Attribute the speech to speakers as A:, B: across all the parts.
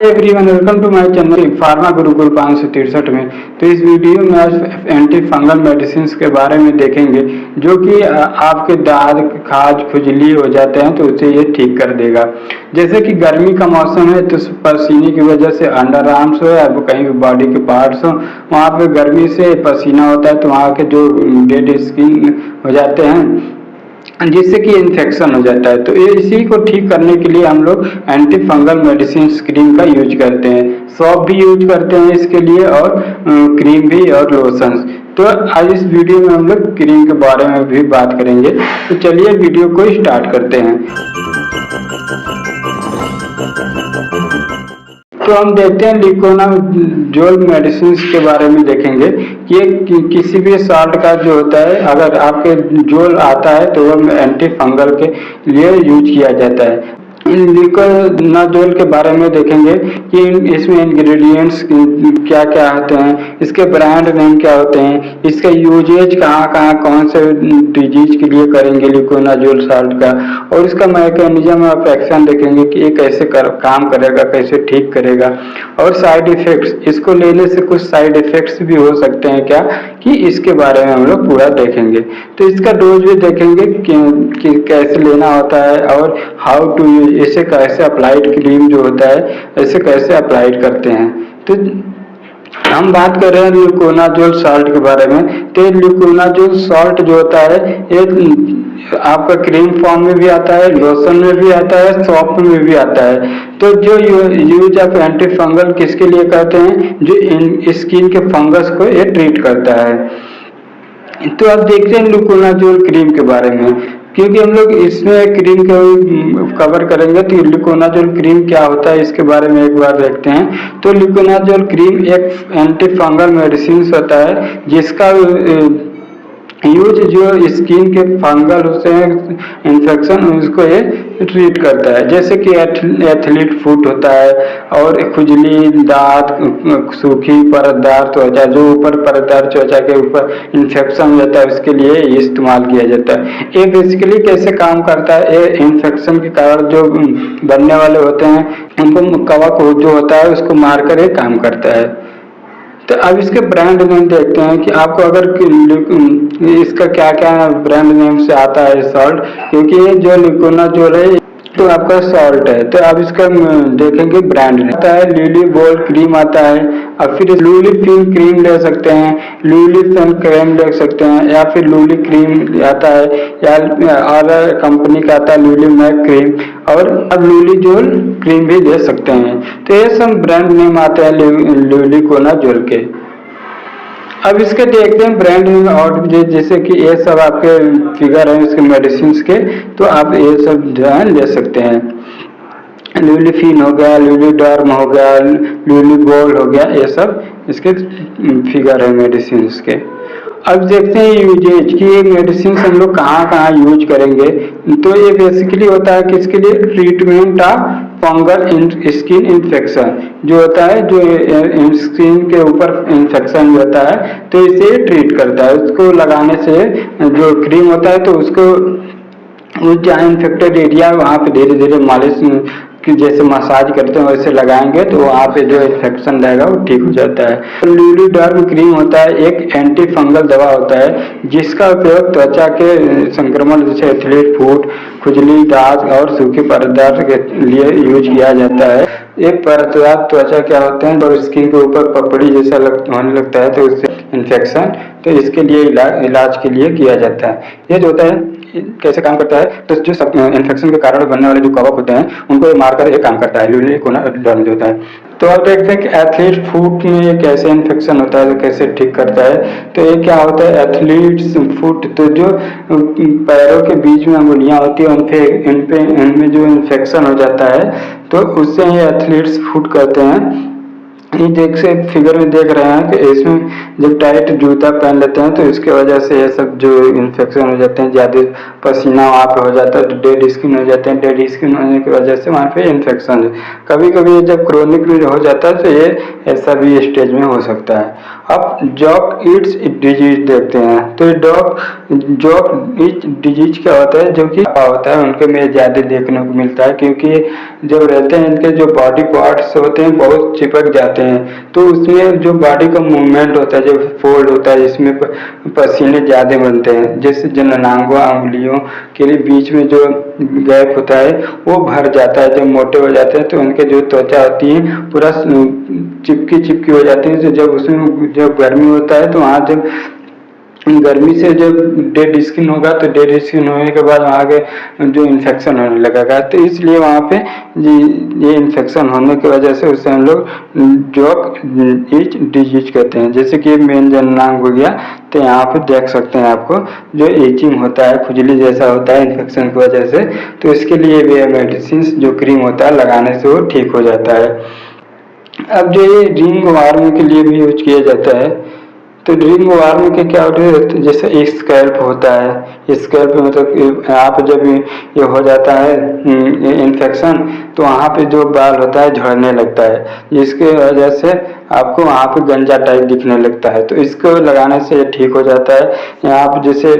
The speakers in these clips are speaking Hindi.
A: Everyone welcome to my channel pharma Gurukul 563 में। तो इस वीडियो में आज एंटी फंगल मेडिसिन के बारे में देखेंगे जो कि आपके दाद खाज खुजली हो जाते हैं तो उसे ये ठीक कर देगा। जैसे कि गर्मी का मौसम है तो पसीने की वजह से अंडर आर्म्स हो या कहीं भी बॉडी के पार्ट्स हो, वहाँ पे गर्मी से पसीना होता है तो वहाँ के जो डेड स्किन हो जाते हैं जिससे कि इन्फेक्शन हो जाता है। तो इसी को ठीक करने के लिए हम लोग एंटी फंगल मेडिसिन क्रीम का यूज करते हैं, सॉप भी यूज करते हैं इसके लिए और क्रीम भी और लोशंस। तो आज इस वीडियो में हम लोग क्रीम के बारे में भी बात करेंगे। तो चलिए वीडियो को स्टार्ट करते हैं। तो हम देखते हैं लिकोनाजोल मेडिसिन के बारे में देखेंगे कि किसी भी सॉल्ट का जो होता है अगर आपके जोल आता है तो वो एंटी फंगल के लिए यूज किया जाता है। लिकोनाजोल के बारे में देखेंगे कि इसमें इंग्रेडिएंट्स क्या क्या होते हैं, इसके ब्रांड नेम क्या होते हैं, इसका यूजेज कहाँ कौन से डिजीज के लिए करेंगे लिकोनाजोल सॉल्ट का, और इसका मैकेनिज्म ऑफ एक्शन देखेंगे कि ये कैसे काम करेगा, कैसे ठीक करेगा, और साइड इफेक्ट्स, इसको लेने से कुछ साइड इफेक्ट्स भी हो सकते हैं क्या, कि इसके बारे में हम लोग पूरा देखेंगे। तो इसका डोज भी देखेंगे कि कैसे लेना होता है और हाउ टू यूज, इसे कैसे अप्लाइड क्रीम जो होता है ऐसे कैसे अप्लाइड करते हैं। तो हम बात कर रहे हैं लिकोनाजोल सॉल्ट के बारे में। तो लिकोनाजोल सॉल्ट जो होता है ये आपका क्रीम फॉर्म में भी आता है, लोशन में भी आता है, सॉप में भी आता है। तो जो यूज ऑफ एंटी फंगल किसके लिए करते हैं, जो स्किन के फंगस को ये ट्रीट करता है। तो अब देखते हैं लिकोनाजोल क्रीम के बारे में, क्योंकि हम लोग इसमें क्रीम को कवर करेंगे। तो लिकोनाजोल क्रीम क्या होता है इसके बारे में एक बार देखते हैं। तो लिकोनाजोल क्रीम एक एंटी फंगल मेडिसिन होता है जिसका यूज जो स्किन के फंगल होते हैं इन्फेक्शन उसको ये ट्रीट करता है। जैसे कि एथलीट फुट होता है और खुजली, दांत, सूखी परतदार त्वचा, जो ऊपर परतदार त्वचा के ऊपर इन्फेक्शन हो जाता है उसके लिए इस्तेमाल किया जाता है। ये बेसिकली कैसे काम करता है, ये इन्फेक्शन के कारण जो बनने वाले होते हैं उनको कवक जो होता है उसको मारकर ये काम करता है। तो अब इसके ब्रांड नेम देखते हैं कि आपको अगर इसका क्या क्या ब्रांड नेम से आता है सॉल्ट, क्योंकि ये जो लिकोनाजोल है तो आपका सॉल्ट है। तो अब इसका देखेंगे ब्रांड नेम आता है, लिली बोल क्रीम आता है, और फिर लूली फिन क्रीम ले सकते हैं, लूली फिन क्रीम ले सकते हैं, या फिर लूली क्रीम आता है, या और कंपनी का आता है लूली मैक क्रीम, और अब लूलीजोल क्रीम भी ले सकते हैं। तो ये सब ब्रांड नेम आते हैं लिकोनाजोल के। अब इसके देखते हैं ब्रांड नेम, और जैसे कि ये सब आपके फिगर हैं इसके मेडिसिन के, तो आप ये सब जो है ले सकते हैं। लूलीफिन हो गया, लूलीडर्म हो गया, लूलीगोल्ड हो गया, ये सब इसके फिगर है मेडिसिन के। अब देखते हैं यूजेज कि ये मेडिसिन हम लोग कहाँ यूज करेंगे। तो ये बेसिकली होता है किसके लिए, treatment of fungal skin infection जो होता है, जो स्किन के ऊपर इन्फेक्शन जो होता है तो इसे ट्रीट करता है। उसको लगाने से जो क्रीम होता है तो उसको जहाँ इन्फेक्टेड एरिया वहाँ पे धीरे धीरे मालिश कि जैसे मसाज करते हैं वैसे लगाएंगे तो वहाँ पे जो इन्फेक्शन रहेगा वो ठीक हो जाता है। लूलीडर्म क्रीम होता है एक एंटी फंगल दवा होता है जिसका उपयोग त्वचा के संक्रमण जैसे एथलीट फुट, खुजली, दाग और सूखी परतदार के लिए यूज किया जाता है। एक परतदार त्वचा क्या होते हैं तो स्किन के ऊपर पपड़ी जैसा होने लगता है तो उससे इन्फेक्शन, तो इसके लिए इलाज के लिए किया जाता है। ये जो होता है कैसे काम करता है, तो जो सब इन्फेक्शन के कारण बनने वाले जो कवक होते हैं उनको मारकर ये काम करता है लिकोनाजोल जो होता है। तो आप देखते हैं कि एथलीट फुट में कैसे इन्फेक्शन होता है तो कैसे ठीक करता है। तो ये क्या होता है, एथलीट्स फुट, तो जो पैरों के बीच में अंगुलियां होती है इनमें जो इन्फेक्शन हो जाता है तो उससे ये एथलीट्स फुट कहते हैं। ये देख से फिगर में देख रहे हैं कि इसमें जब टाइट जूता पहन लेते हैं तो इसके वजह से ये सब जो इन्फेक्शन हो जाते हैं, ज़्यादा पसीना वहाँ पे हो जाता है तो डेड स्किन हो जाते हैं। डेड स्किन होने की वजह से वहाँ पे इन्फेक्शन है। कभी कभी जब क्रोनिक हो जाता है तो ये ऐसा भी स्टेज में हो सकता है। अब जॉक ईट्स डिजीज देखते हैं। तो जॉक ईट डिजीज क्या होता है, जो कि होता है उनके में ज़्यादा देखने को मिलता है क्योंकि जब रहते हैं इनके जो बॉडी पार्ट्स होते हैं बहुत चिपक जाते हैं, तो उसमें जो बॉडी का मूवमेंट होता है, जो फोल्ड होता है, जिसमें पसीने ज़्यादा बनते हैं, जैसे जननांगों अंगुलियों के लिए बीच में जो गैप होता है वो भर जाता है। जब मोटे हो जाते हैं तो उनके जो त्वचा होती है पूरा चिपकी चिपकी हो जाती है। तो जब उसमें जब गर्मी होता है तो वहाँ जब गर्मी से जब डेड स्किन होगा तो डेड स्किन होने के बाद वहाँ के जो इन्फेक्शन होने लगेगा, तो इसलिए वहाँ पे ये इन्फेक्शन होने की वजह से उसे हम लोग जॉक इच डिजीज कहते हैं। जैसे कि मेन जननांग हो गया, तो यहाँ पे देख सकते हैं आपको जो एचिंग होता है, खुजली जैसा होता है इन्फेक्शन की वजह से, तो इसके लिए भी मेडिसिन जो क्रीम होता है लगाने से वो ठीक हो जाता है। अब जो ये रिंग वार्म के लिए भी यूज किया जाता है, तो रिंग वार्म के क्या होते हैं, जैसे स्कैल्प होता है, स्कैल्प मतलब आप जब ये हो जाता है इन्फेक्शन, तो वहाँ पे जो बाल होता है झड़ने लगता है, जिसके वजह से आपको वहाँ पे गंजा टाइप दिखने लगता है, तो इसको लगाने से ये ठीक हो जाता है। यहाँ पे जैसे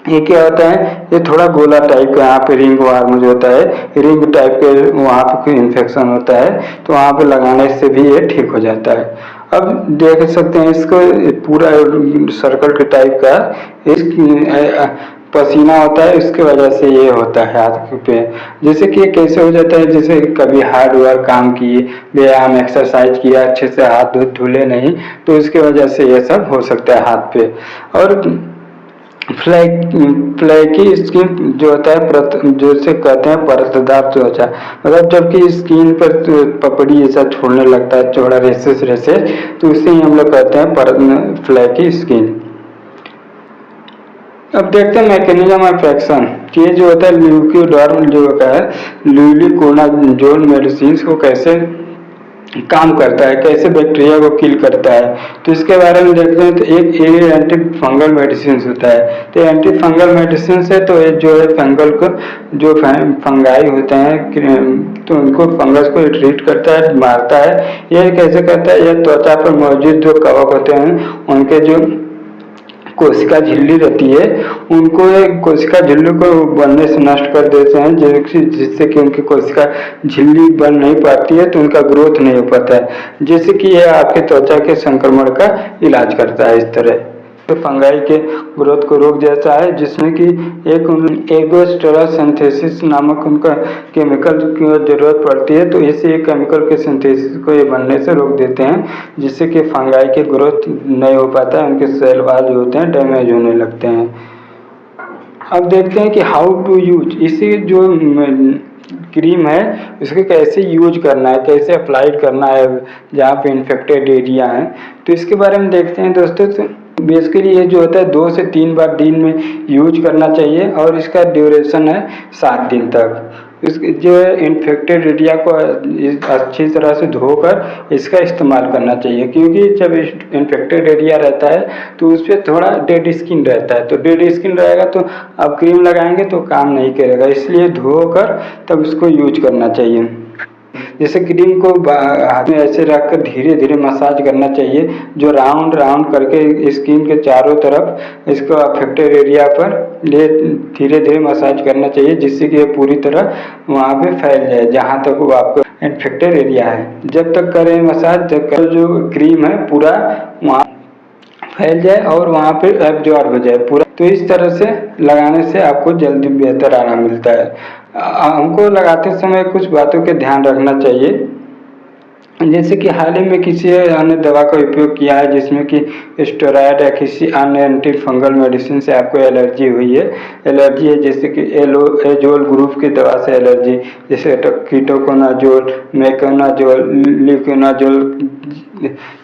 A: ये क्या होता है, ये थोड़ा गोला टाइप का यहाँ पे रिंग वार्म जो होता है, रिंग टाइप के वहाँ पे कोई इन्फेक्शन होता है तो वहाँ पे लगाने से भी ये ठीक हो जाता है। अब देख सकते हैं इसको पूरा सर्कल के टाइप का इस पसीना होता है, इसके वजह से ये होता है हाथ पे। जैसे कि कैसे हो जाता है, जैसे कभी हार्ड वर्क काम किए, व्यायाम एक्सरसाइज किया, अच्छे से हाथ धुले नहीं, तो इसके वजह से ये सब हो सकता है हाथ पे। और फ्लैकी स्किन जो होता है जैसे कहते हैं परतदार त्वचा, मतलब जबकि स्किन पर पपड़ी ऐसा छोड़ने लगता है चौड़ा रेसेस रेसेस, तो इसे ही हम लोग कहते हैं फ्लैकी स्किन। अब देखते हैं मैकेनिज्म ऑफ एक्शन। ये जो होता है ल्यूकोडर्म जो होता है ल्यूकोनाजोल मेडिसिन को कैसे काम करता है, कैसे बैक्टीरिया को किल करता है, तो इसके बारे में देखते हैं। तो एक एंटी फंगल मेडिसिन होता है, तो एंटी फंगल मेडिसिन से तो जो है फंगल को जो फंगाई होते हैं तो उनको फंगस को ट्रीट करता है, मारता है। यह कैसे करता है, यह त्वचा पर मौजूद जो कवक होते हैं उनके जो कोशिका झिल्ली रहती है उनको कोशिका झिल्ली को बनने से नष्ट कर देते हैं, जिससे कि उनकी कोशिका झिल्ली बन नहीं पाती है, तो उनका ग्रोथ नहीं हो पाता है। जैसे कि यह आपके त्वचा के संक्रमण का इलाज करता है। इस तरह तो फंगाई के ग्रोथ को रोक देता है, जिसमें कि एक एगोस्टेरा सिंथेसिस नामक उनका केमिकल की जरूरत पड़ती है, तो इसे केमिकल के सिंथेसिस को ये बनने से रोक देते हैं, जिससे कि फंगाई के ग्रोथ नहीं हो पाता है, उनके सेल वाल जो होते हैं डैमेज होने लगते हैं। अब देखते हैं कि हाउ टू यूज इसी जो क्रीम है इसको कैसे यूज करना है, कैसे अप्लाइड करना है जहाँ पे इन्फेक्टेड एरिया है, तो इसके बारे में देखते हैं दोस्तों। तो बेसिकली ये जो होता है 2 से 3 बार दिन में यूज करना चाहिए, और इसका ड्यूरेशन है 7 दिन तक। इस जो इन्फेक्टेड एरिया को अच्छी तरह से धोकर इसका इस्तेमाल करना चाहिए, क्योंकि जब इन्फेक्टेड एरिया रहता है तो उस पर थोड़ा डेड स्किन रहता है, तो डेड स्किन रहेगा तो आप क्रीम लगाएंगे तो काम नहीं करेगा, इसलिए धोकर तब उसको यूज करना चाहिए। जैसे क्रीम को हाथ में ऐसे रखकर धीरे धीरे मसाज करना चाहिए, जो राउंड राउंड करके स्किन के चारों तरफ इसको अफेक्टेड एरिया पर धीरे धीरे मसाज करना चाहिए, जिससे कि ये पूरी तरह वहाँ पे फैल जाए जहाँ तक वो आपको इन्फेक्टेड एरिया है। जब तक करें मसाज जब तक जो क्रीम है पूरा वहाँ फैल जाए और वहाँ पे एब्जॉर्ब हो जाए पूरा, तो इस तरह से लगाने से आपको जल्दी बेहतर आराम मिलता है। हमको लगाते समय कुछ बातों के ध्यान रखना चाहिए, जैसे कि हाल ही में किसी अन्य दवा का उपयोग किया है जिसमें कि स्टेरॉयड या किसी अन्य एंटी फंगल मेडिसिन से आपको एलर्जी हुई है, एलर्जी है जैसे कि एजोल ग्रुप की दवा से एलर्जी, जैसे कीटोकोनाजोल, मेकोनाजोल, ल्यूकोनाजोल,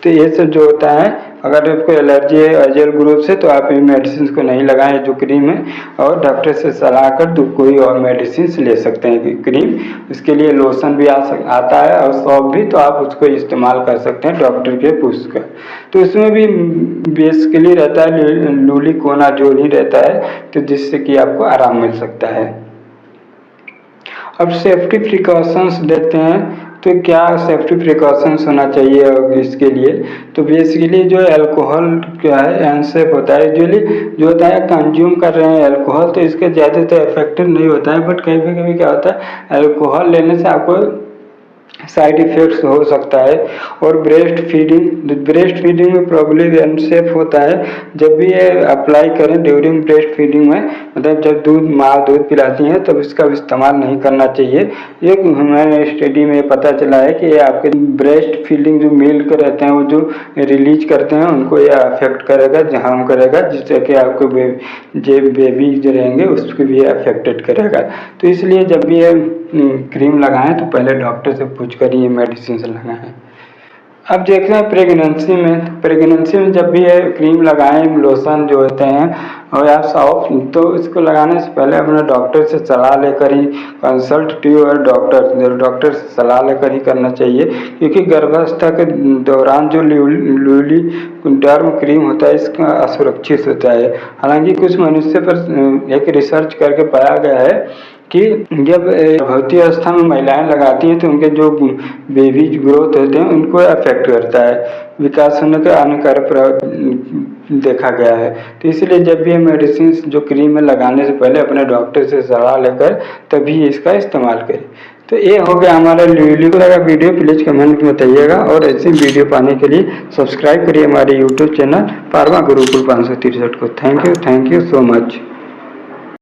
A: तो ये सब जो होता है, अगर आपको एलर्जी है एजोल ग्रुप से तो आप इन मेडिसिन को नहीं लगाएं जो क्रीम है, और डॉक्टर से सलाह कर तो कोई और मेडिसिन ले सकते हैं क्रीम। इसके लिए लोशन भी आता है और सॉप भी, तो आप उसको इस्तेमाल कर सकते हैं डॉक्टर के पूछ कर। तो इसमें भी बेसिकली रहता है ल्यूकोनाजोल ही रहता है, तो जिससे कि आपको आराम मिल सकता है। अब सेफ्टी प्रिकॉशंस देते हैं। तो क्या सेफ्टी प्रिकॉशंस होना चाहिए इसके लिए। तो बेसिकली जो अल्कोहल क्या है अनसेफ होता है, जो होता है कंज्यूम कर रहे हैं अल्कोहल तो इसके ज़्यादातर इफेक्टिव नहीं होता है, बट कभी कभी क्या होता है अल्कोहल लेने से आपको साइड इफ़ेक्ट्स हो सकता है। और ब्रेस्ट फीडिंग में प्रॉब्लम अनसेफ होता है जब भी ये अप्लाई करें ड्यूरिंग ब्रेस्ट फीडिंग में, मतलब जब माँ दूध पिलाती हैं तब इसका इस्तेमाल नहीं करना चाहिए। ये हमारे स्टडी में पता चला है कि ये आपके ब्रेस्ट फीडिंग जो मिल्क रहते हैं वो जो रिलीज करते हैं उनको ये अफेक्ट करेगा, हार्म करेगा, जिससे कि आपको बेबी जो रहेंगे उसको भी अफेक्टेड करेगा। तो इसलिए जब भी ये क्रीम लगाएं तो पहले डॉक्टर से पूछ कर ये मेडिसिन लगाएं। अब देखते हैं प्रेगनेंसी में। तो प्रेगनेंसी में जब भी ये क्रीम लगाएं, लोशन जो होते हैं और या सॉफ्ट, तो इसको लगाने से पहले अपने डॉक्टर से सलाह लेकर ही कंसल्ट टू योर डॉक्टर से सलाह लेकर ही करना चाहिए, क्योंकि गर्भावस्था के दौरान जो लूली डर्म क्रीम होता है इसका असुरक्षित होता है। हालांकि कुछ मनुष्य पर एक रिसर्च करके पाया गया है कि जब गर्भवती अवस्था में महिलाएं लगाती हैं तो उनके जो बेबी ग्रोथ होते हैं उनको अफेक्ट करता है, विकास होने का हानिकारक देखा गया है। तो इसलिए जब भी ये मेडिसिन जो क्रीम में लगाने से पहले अपने डॉक्टर से सलाह लेकर तभी इसका इस्तेमाल करें। तो ये हो गया हमारा ल्यूली को लगा वीडियो, प्लीज़ कमेंट में बताइएगा और ऐसी वीडियो पाने के लिए सब्सक्राइब करिए हमारे यूट्यूब चैनल फार्मा गुरुकुल 563 को। Thank you so much.